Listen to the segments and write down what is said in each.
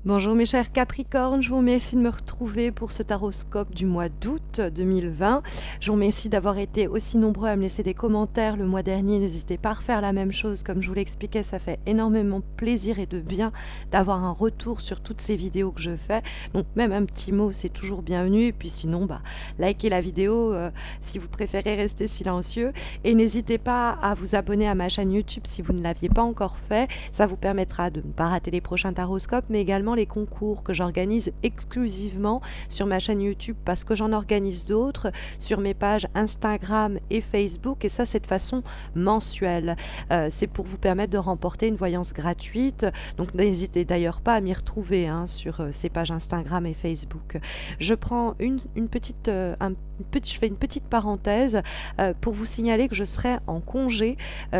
Bonjour mes chers Capricornes, je vous remercie de me retrouver pour ce taroscope du mois d'août 2020. Je vous remercie d'avoir été aussi nombreux à me laisser des commentaires le mois dernier. N'hésitez pas à refaire la même chose. Comme je vous l'expliquais, ça fait énormément plaisir et de bien d'avoir un retour sur toutes ces vidéos que je fais. Donc même un petit mot, c'est toujours bienvenu. Et puis sinon, likez la vidéo si vous préférez rester silencieux. Et n'hésitez pas à vous abonner à ma chaîne YouTube si vous ne l'aviez pas encore fait. Ça vous permettra de ne pas rater les prochains taroscopes, mais également les concours que j'organise exclusivement sur ma chaîne YouTube parce que j'en organise d'autres sur mes pages Instagram et Facebook, et ça c'est de façon mensuelle. C'est pour vous permettre de remporter une voyance gratuite, donc n'hésitez d'ailleurs pas à m'y retrouver sur ces pages Instagram et Facebook. Je prends je fais une petite parenthèse pour vous signaler que je serai en congé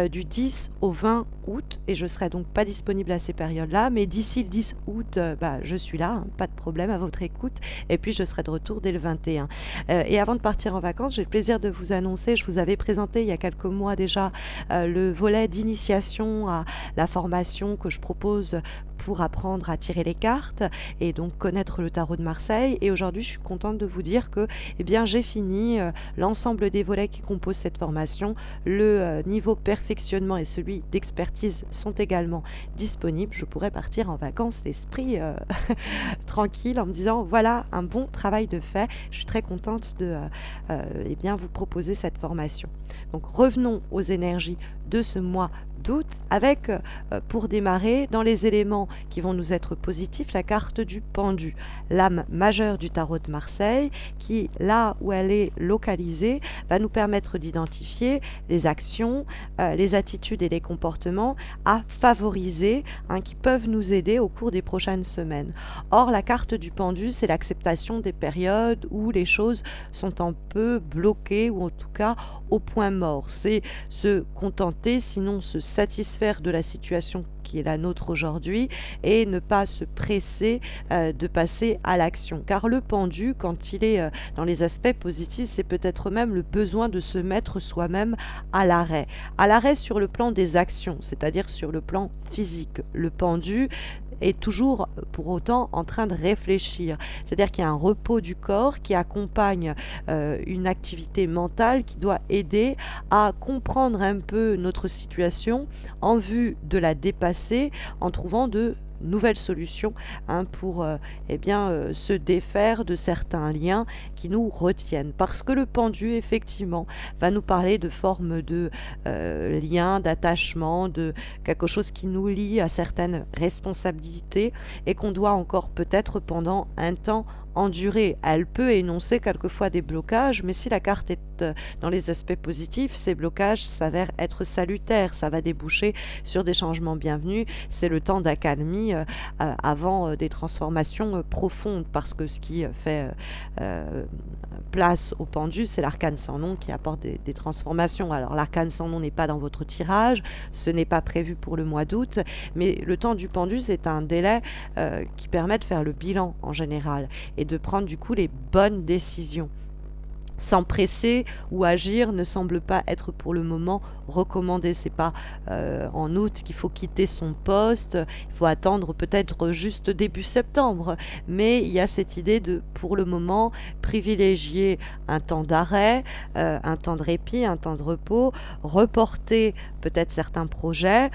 du 10 au 20 août et je serai donc pas disponible à ces périodes-là, mais d'ici le 10 août, je suis là, pas de problème, à votre écoute, et puis je serai de retour dès le 21. Et avant de partir en vacances, j'ai le plaisir de vous annoncer, je vous avais présenté il y a quelques mois déjà le volet d'initiation à la formation que je propose pour apprendre à tirer les cartes et donc connaître le tarot de Marseille. Et aujourd'hui, je suis contente de vous dire que j'ai fini l'ensemble des volets qui composent cette formation. Le niveau perfectionnement et celui d'expertise sont également disponibles. Je pourrais partir en vacances l'esprit tranquille en me disant voilà un bon travail de fait. Je suis très contente de vous proposer cette formation. Donc revenons aux énergies de ce mois d'août avec pour démarrer dans les éléments qui vont nous être positifs, la carte du pendu, l'âme majeure du tarot de Marseille, qui là où elle est localisée va nous permettre d'identifier les actions, les attitudes et les comportements à favoriser qui peuvent nous aider au cours des prochaines semaines. Or la carte du pendu, c'est l'acceptation des périodes où les choses sont un peu bloquées ou en tout cas au point mort. C'est se contenter, sinon se satisfaire de la situation qui est la nôtre aujourd'hui et ne pas se presser de passer à l'action. Car le pendu, quand il est dans les aspects positifs, c'est peut-être même le besoin de se mettre soi-même à l'arrêt. À l'arrêt sur le plan des actions, c'est-à-dire sur le plan physique. Le pendu est toujours pour autant en train de réfléchir. C'est-à-dire qu'il y a un repos du corps qui accompagne une activité mentale qui doit aider à comprendre un peu notre situation en vue de la dépasser en trouvant de nouvelles solutions pour se défaire de certains liens qui nous retiennent. Parce que le pendu, effectivement, va nous parler de formes de liens, d'attachement, de quelque chose qui nous lie à certaines responsabilités et qu'on doit encore peut-être pendant un temps endurer. Elle peut énoncer quelquefois des blocages, mais si la carte est dans les aspects positifs, ces blocages s'avèrent être salutaires. Ça va déboucher sur des changements bienvenus. C'est le temps d'accalmie avant des transformations profondes, parce que ce qui fait place au pendu, c'est l'arcane sans nom qui apporte des transformations. Alors l'arcane sans nom n'est pas dans votre tirage, ce n'est pas prévu pour le mois d'août, mais le temps du pendu, c'est un délai qui permet de faire le bilan en général et de prendre du coup les bonnes décisions. S'empresser ou agir ne semble pas être pour le moment recommandé. C'est pas en août qu'il faut quitter son poste, il faut attendre peut-être juste début septembre, mais il y a cette idée de pour le moment privilégier un temps d'arrêt, un temps de répit, un temps de repos, reporter peut-être certains projets,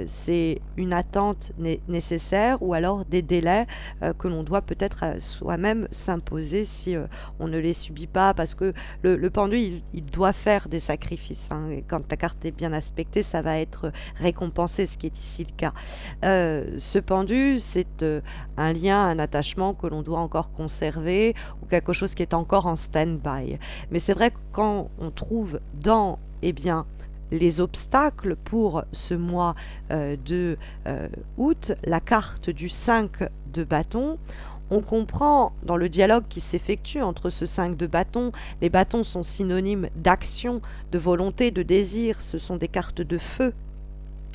c'est une attente nécessaire, ou alors des délais que l'on doit peut-être soi-même s'imposer si on ne les subit pas, parce que le pendu, il doit faire des sacrifices. Et quand la carte est bien aspectée, ça va être récompensé, ce qui est ici le cas. Ce pendu, c'est un lien, un attachement que l'on doit encore conserver, ou quelque chose qui est encore en stand-by. Mais c'est vrai que quand on trouve dans, les obstacles pour ce mois de août, la carte du 5 de bâton, on comprend dans le dialogue qui s'effectue entre ce 5 de bâton, les bâtons sont synonymes d'action, de volonté, de désir, ce sont des cartes de feu.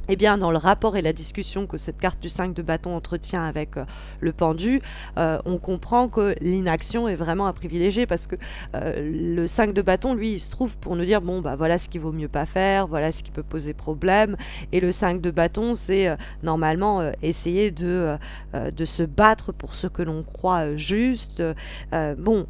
Eh bien, dans le rapport et la discussion que cette carte du 5 de bâton entretient avec le pendu, on comprend que l'inaction est vraiment à privilégier parce que le 5 de bâton, lui, il se trouve pour nous dire, bon, bah voilà ce qu'il vaut mieux pas faire, voilà ce qui peut poser problème. Et le 5 de bâton, c'est normalement essayer de se battre pour ce que l'on croit juste. Bon,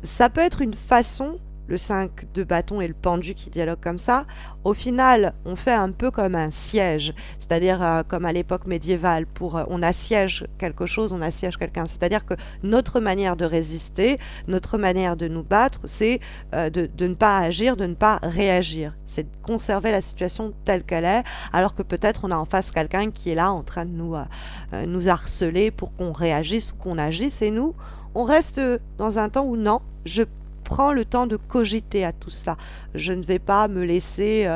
ça peut être une façon, le 5 de bâton et le pendu qui dialoguent comme ça. Au final, on fait un peu comme un siège, c'est-à-dire comme à l'époque médiévale, on assiège quelque chose, on assiège quelqu'un. C'est-à-dire que notre manière de résister, notre manière de nous battre, c'est de ne pas agir, de ne pas réagir. C'est de conserver la situation telle qu'elle est, alors que peut-être on a en face quelqu'un qui est là en train de nous harceler pour qu'on réagisse ou qu'on agisse. Et nous, on reste dans un temps où non, je prends le temps de cogiter à tout ça. Je ne vais pas me laisser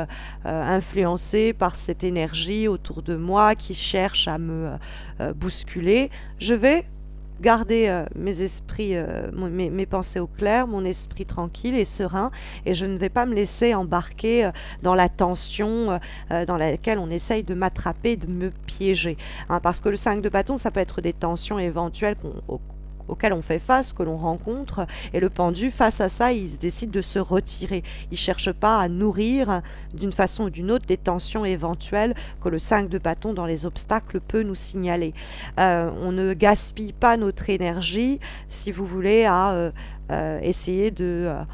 influencer par cette énergie autour de moi qui cherche à me bousculer. Je vais garder mes pensées au clair, mon esprit tranquille et serein, et je ne vais pas me laisser embarquer dans la tension dans laquelle on essaye de m'attraper, de me piéger. Hein, parce que le 5 de bâton, ça peut être des tensions éventuelles auxquelles on fait face, que l'on rencontre, et le pendu, face à ça, il décide de se retirer. Il ne cherche pas à nourrir d'une façon ou d'une autre des tensions éventuelles que le 5 de bâton dans les obstacles peut nous signaler. On ne gaspille pas notre énergie, si vous voulez, à essayer de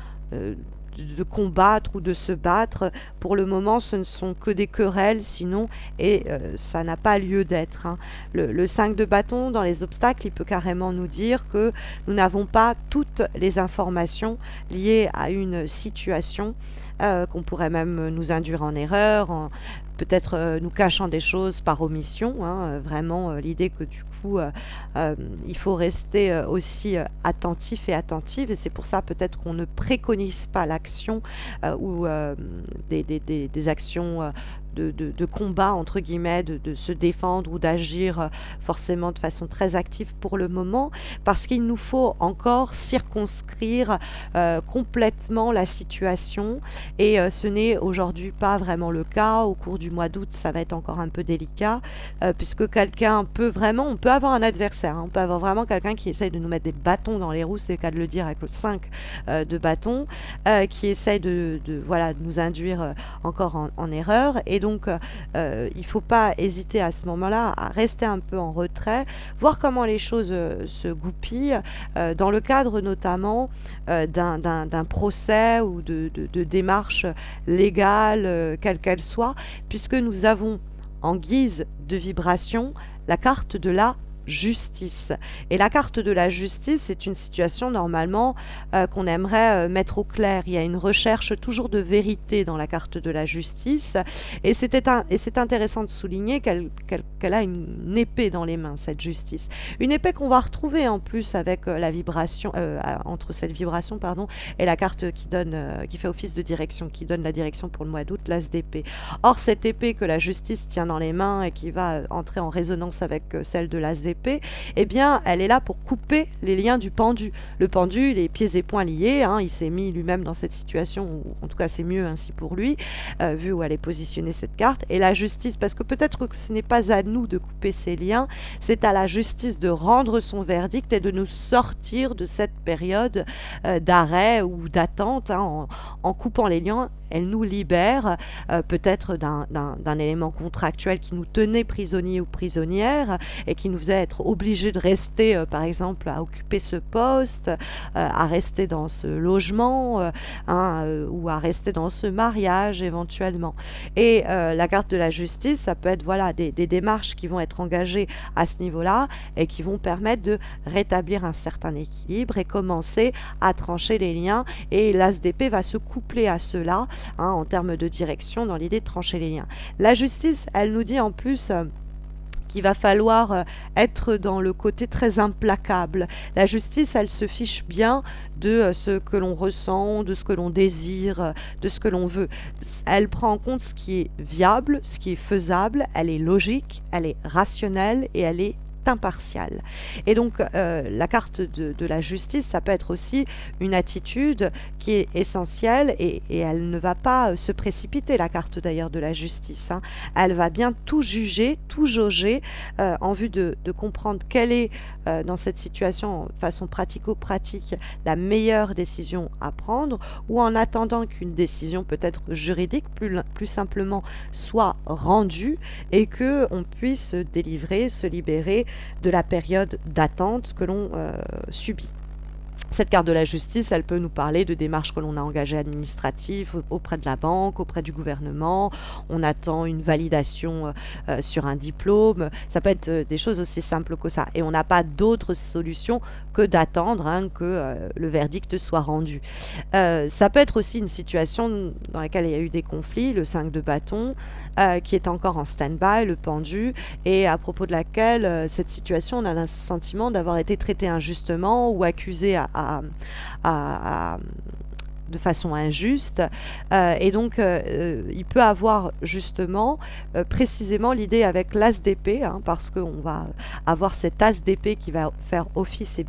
combattre ou de se battre. Pour le moment, ce ne sont que des querelles, sinon, et ça n'a pas lieu d'être. Hein. Le 5 de bâton, dans les obstacles, il peut carrément nous dire que nous n'avons pas toutes les informations liées à une situation, qu'on pourrait même nous induire en erreur, peut-être nous cachant des choses par omission. Hein, vraiment, l'idée que du coup, il faut rester aussi attentif et attentive, et c'est pour ça peut-être qu'on ne préconise pas l'action ou des actions de combat, entre guillemets, de se défendre ou d'agir forcément de façon très active pour le moment, parce qu'il nous faut encore circonscrire complètement la situation, et ce n'est aujourd'hui pas vraiment le cas. Au cours du mois d'août, ça va être encore un peu délicat, puisque quelqu'un peut vraiment, on peut avoir un adversaire, hein, on peut avoir vraiment quelqu'un qui essaye de nous mettre des bâtons dans les roues, c'est le cas de le dire avec le 5 de bâton, qui essaye voilà, de nous induire encore en erreur. Et donc il ne faut pas hésiter à ce moment-là à rester un peu en retrait, voir comment les choses se goupillent, dans le cadre notamment d'un procès ou de démarches légales, quelle qu'elle soit, puisque nous avons en guise de vibration la carte de la justice. Et la carte de la justice, c'est une situation normalement qu'on aimerait mettre au clair. Il y a une recherche toujours de vérité dans la carte de la justice, et c'est intéressant de souligner qu'elle a une épée dans les mains, cette justice. Une épée qu'on va retrouver en plus avec la vibration, entre cette vibration pardon, et la carte qui fait office de direction, qui donne la direction pour le mois d'août, l'as d'épée. Or, cette épée que la justice tient dans les mains et qui va entrer en résonance avec celle de l'as d'épée, eh bien, elle est là pour couper les liens du pendu. Le pendu, les pieds et poings liés, hein, il s'est mis lui-même dans cette situation, ou en tout cas c'est mieux ainsi pour lui, vu où elle est positionnée cette carte. Et la justice, parce que peut-être que ce n'est pas à nous de couper ces liens, c'est à la justice de rendre son verdict et de nous sortir de cette période d'arrêt ou d'attente, hein, en coupant les liens. Elle nous libère peut-être d'un élément contractuel qui nous tenait prisonniers ou prisonnières et qui nous faisait être obligés de rester, par exemple, à occuper ce poste, à rester dans ce logement, ou à rester dans ce mariage éventuellement. Et la carte de la justice, ça peut être voilà, des démarches qui vont être engagées à ce niveau-là et qui vont permettre de rétablir un certain équilibre et commencer à trancher les liens. Et l'as d'épée va se coupler à cela, hein, en termes de direction, dans l'idée de trancher les liens. La justice, elle nous dit en plus qu'il va falloir être dans le côté très implacable. La justice, elle se fiche bien de ce que l'on ressent, de ce que l'on désire, de ce que l'on veut. Elle prend en compte ce qui est viable, ce qui est faisable, elle est logique, elle est rationnelle et elle est impartial. Et donc, la carte de la justice, ça peut être aussi une attitude qui est essentielle et elle ne va pas se précipiter, la carte d'ailleurs de la justice, hein. Elle va bien tout juger, tout jauger en vue de comprendre quelle est dans cette situation, de façon pratico-pratique, la meilleure décision à prendre, ou en attendant qu'une décision peut-être juridique, plus simplement, soit rendue et qu'on puisse délivrer, se libérer de la période d'attente que l'on subit. Cette carte de la justice, elle peut nous parler de démarches que l'on a engagées administratives auprès de la banque, auprès du gouvernement. On attend une validation sur un diplôme. Ça peut être des choses aussi simples que ça. Et on n'a pas d'autre solution que d'attendre, hein, que le verdict soit rendu. Ça peut être aussi une situation dans laquelle il y a eu des conflits, le 5 de bâton, qui est encore en stand-by, le pendu, et à propos de laquelle cette situation, on a le sentiment d'avoir été traité injustement ou accusé de façon injuste. Et donc, il peut avoir justement, précisément l'idée avec l'as d'épée, hein, parce qu'on va avoir cet as d'épée qui va faire office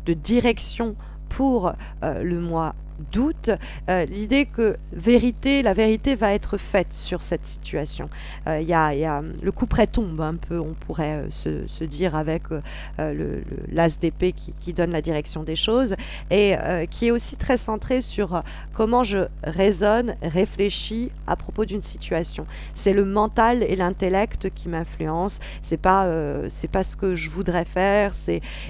de direction pour le mois d'août, l'idée que la vérité va être faite sur cette situation. Il y a le couperet tombe un peu, on pourrait se dire, avec l'as d'épée qui donne la direction des choses, et qui est aussi très centré sur comment je raisonne, réfléchis à propos d'une situation. C'est le mental et l'intellect qui m'influencent, c'est pas ce que je voudrais faire,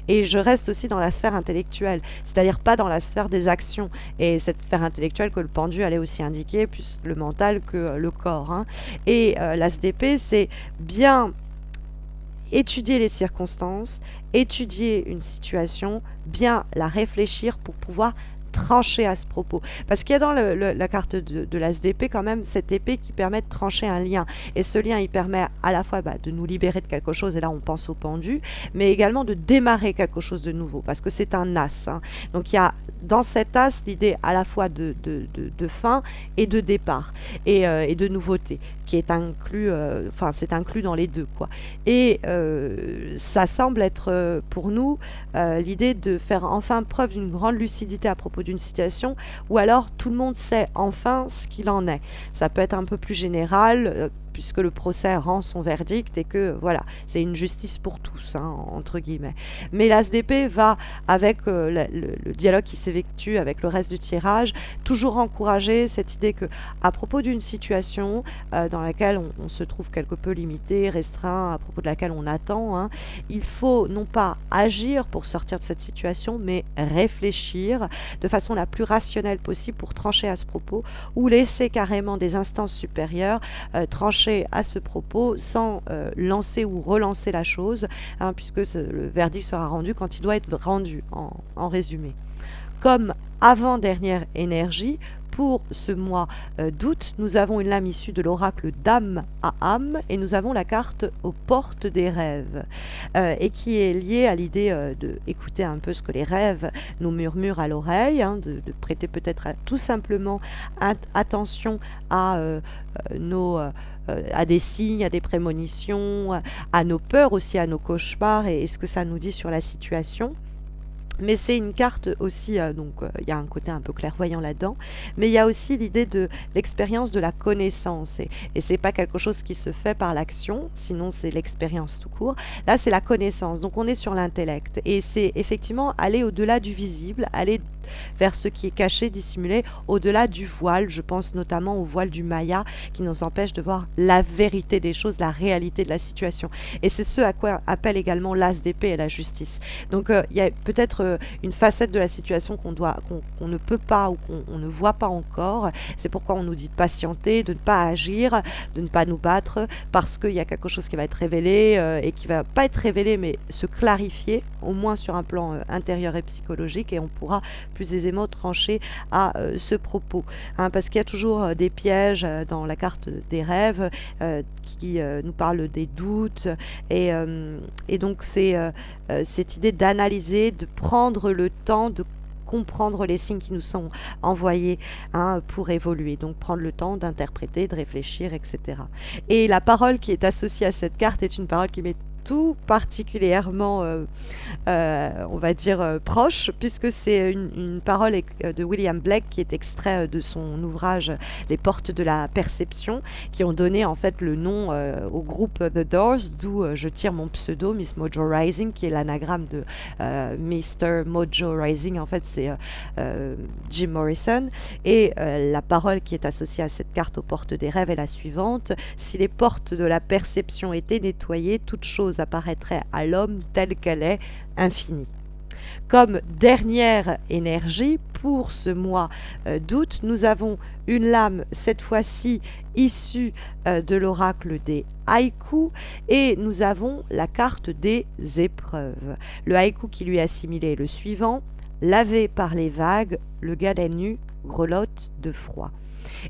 et je reste aussi dans la sphère intellectuelle, c'est-à-dire pas dans la sphère des actions. Et cette sphère intellectuelle que le pendu allait aussi indiquer, plus le mental que le corps, hein. Et l'as d'épée, c'est bien étudier les circonstances, étudier une situation, bien la réfléchir pour pouvoir trancher à ce propos. Parce qu'il y a dans la carte de l'as d'épée quand même cette épée qui permet de trancher un lien. Et ce lien, il permet à la fois de nous libérer de quelque chose, et là on pense au pendu, mais également de démarrer quelque chose de nouveau, parce que c'est un as, hein. Donc il y a dans cet as l'idée à la fois de fin et de départ, et de nouveauté, qui est inclus, c'est inclus dans les deux, quoi. Et ça semble être pour nous l'idée de faire enfin preuve d'une grande lucidité à propos d'une situation, ou alors tout le monde sait enfin ce qu'il en est. Ça peut être un peu plus général, puisque le procès rend son verdict et que voilà, c'est une justice pour tous, hein, entre guillemets. Mais l'as d'épée va avec le dialogue qui s'effectue avec le reste du tirage, toujours encourager cette idée que, à propos d'une situation dans laquelle on se trouve quelque peu limité, restreint, à propos de laquelle on attend, hein, il faut non pas agir pour sortir de cette situation, mais réfléchir de façon la plus rationnelle possible pour trancher à ce propos, ou laisser carrément des instances supérieures trancher à ce propos sans lancer ou relancer la chose, hein, puisque le verdict sera rendu quand il doit être rendu, en résumé. Comme avant-dernière énergie, pour ce mois d'août, nous avons une lame issue de l'oracle d'âme à âme, et nous avons la carte aux portes des rêves, et qui est liée à l'idée d'écouter un peu ce que les rêves nous murmurent à l'oreille, hein, de prêter peut-être tout simplement attention à à des signes, à des prémonitions, à nos peurs aussi, à nos cauchemars, et ce que ça nous dit sur la situation. Mais c'est une carte aussi, il y a un côté un peu clairvoyant là-dedans, mais il y a aussi l'idée de l'expérience de la connaissance, et c'est pas quelque chose qui se fait par l'action, sinon c'est l'expérience tout court. Là, c'est la connaissance, donc on est sur l'intellect, et c'est effectivement aller au-delà du visible, aller vers ce qui est caché, dissimulé, au-delà du voile. Je pense notamment au voile du Maya qui nous empêche de voir la vérité des choses, la réalité de la situation. Et c'est ce à quoi appelle également l'as d'épée et la justice. Donc il y a peut-être une facette de la situation qu'on ne peut pas ou qu'on ne voit pas encore. C'est pourquoi on nous dit de patienter, de ne pas agir, de ne pas nous battre, parce qu'il y a quelque chose qui va être révélé et qui va pas être révélé mais se clarifier, au moins sur un plan intérieur et psychologique, et on pourra plus aisément trancher à ce propos, hein, parce qu'il y a toujours des pièges dans la carte des rêves qui nous parlent des doutes, et donc c'est cette idée d'analyser, de prendre le temps de comprendre les signes qui nous sont envoyés, hein, pour évoluer, donc prendre le temps d'interpréter, de réfléchir, etc. Et la parole qui est associée à cette carte est une parole qui m'est tout particulièrement, on va dire, proche, puisque c'est une parole de William Blake qui est extrait de son ouvrage Les portes de la perception, qui ont donné en fait le nom au groupe The Doors, d'où je tire mon pseudo, Miss Mojo Rising, qui est l'anagramme de Mr. Mojo Rising. En fait, c'est Jim Morrison. Et la parole qui est associée à cette carte aux portes des rêves est la suivante: si les portes de la perception étaient nettoyées, toute chose apparaîtrait à l'homme telle qu'elle est, infinie. Comme dernière énergie pour ce mois d'août, nous avons une lame, cette fois-ci issue de l'oracle des haïkus, et nous avons la carte des épreuves. Le haïku qui lui est assimilé est le suivant: lavé par les vagues, le galet nu grelotte de froid.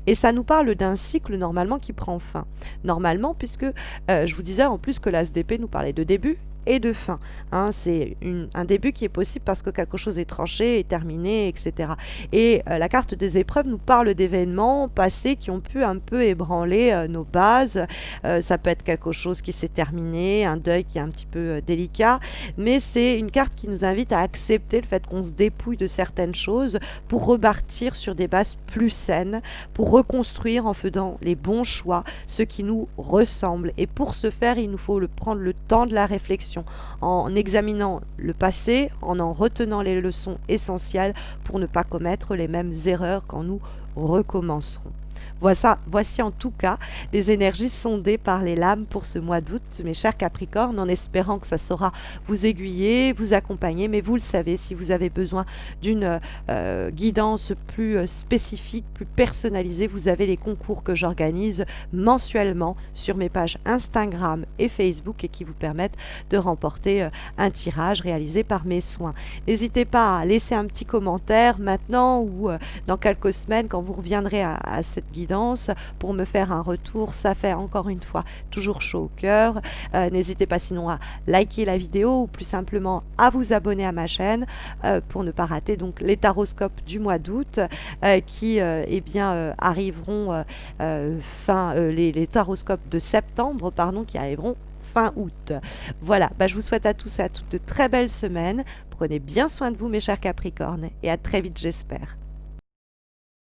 Et ça nous parle d'un cycle normalement qui prend fin. Normalement, puisque je vous disais en plus que l'ASDP nous parlait de début et de fin. Hein, c'est un début qui est possible parce que quelque chose est tranché, est terminé, etc. Et la carte des épreuves nous parle d'événements passés qui ont pu un peu ébranler nos bases. Ça peut être quelque chose qui s'est terminé, un deuil qui est un petit peu délicat, mais c'est une carte qui nous invite à accepter le fait qu'on se dépouille de certaines choses pour repartir sur des bases plus saines, pour reconstruire en faisant les bons choix, ceux qui nous ressemblent. Et pour ce faire, il nous faut prendre le temps de la réflexion, en examinant le passé, en retenant les leçons essentielles pour ne pas commettre les mêmes erreurs quand nous recommencerons. Voici en tout cas les énergies sondées par les lames pour ce mois d'août, mes chers Capricornes, en espérant que ça saura vous aiguiller, vous accompagner. Mais vous le savez, si vous avez besoin d'une guidance plus spécifique, plus personnalisée, vous avez les concours que j'organise mensuellement sur mes pages Instagram et Facebook et qui vous permettent de remporter un tirage réalisé par mes soins. N'hésitez pas à laisser un petit commentaire maintenant ou dans quelques semaines quand vous reviendrez à cette guidance pour me faire un retour. Ça fait encore une fois toujours chaud au cœur. N'hésitez pas sinon à liker la vidéo ou plus simplement à vous abonner à ma chaîne pour ne pas rater donc les taroscopes du mois d'août qui eh bien, arriveront les taroscopes de septembre pardon, qui arriveront fin août. Voilà, je vous souhaite à tous et à toutes de très belles semaines. Prenez bien soin de vous mes chers Capricornes et à très vite j'espère.